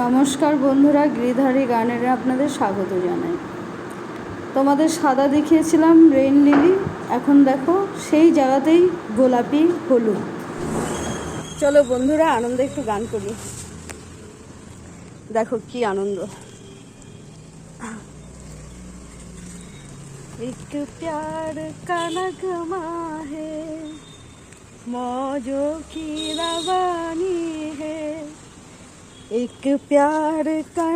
নমস্কার বন্ধুরা, গিরিধারী গার্ডেনে আপনাদের স্বাগত জানাই। তোমাদের সাদা দেখিয়েছিলাম রেইন লিলি, এখন দেখো সেই জায়গাতেই গোলাপি হলুদ। চলো বন্ধুরা, আনন্দে একটু গান করি। দেখো কি আনন্দ। एक प्यार का नगमा है, मौजों की रवानी है। एक प्यार का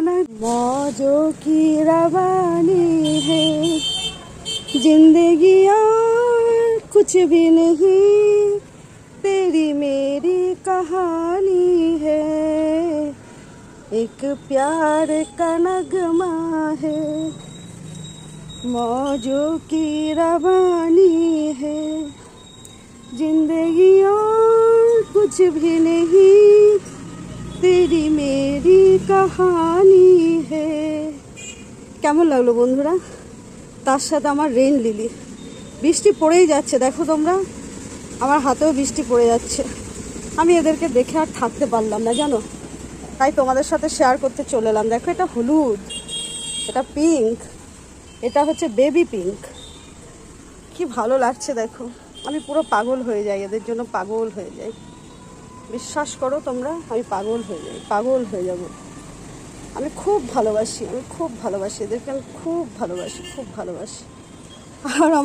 मौजों की रवानी है। जिंदगी और कुछ भी नहीं, तेरी मेरी कहानी है। एक प्यार का नगमा है, मौजों की रवानी है। जिंदगी और कुछ भी नहीं, तेरी मेरी कहानी है। কেমন লাগলো বন্ধুরা? তার সাথে আমার রেইন লিলি। বৃষ্টি পড়েই যাচ্ছে, দেখো তোমরা, আমার হাতেও বৃষ্টি পড়ে যাচ্ছে। আমি এদেরকে দেখে আর থাকতে পারলাম না জানো, তাই তোমাদের সাথে শেয়ার করতে চলে এলাম। দেখো, এটা হলুদ, এটা পিঙ্ক, এটা হচ্ছে বেবি পিঙ্ক। কি ভালো লাগছে দেখো, আমি পুরো পাগল হয়ে যাই, এদের জন্য পাগল হয়ে যাই। বিশ্বাস করো তোমরা, আমি পাগল হয়ে যাই, পাগল হয়ে যাব। আমি খুব ভালোবাসি, আমি খুব ভালোবাসি এদেরকে, আমি খুব ভালোবাসি, খুব ভালোবাসি। আর আমার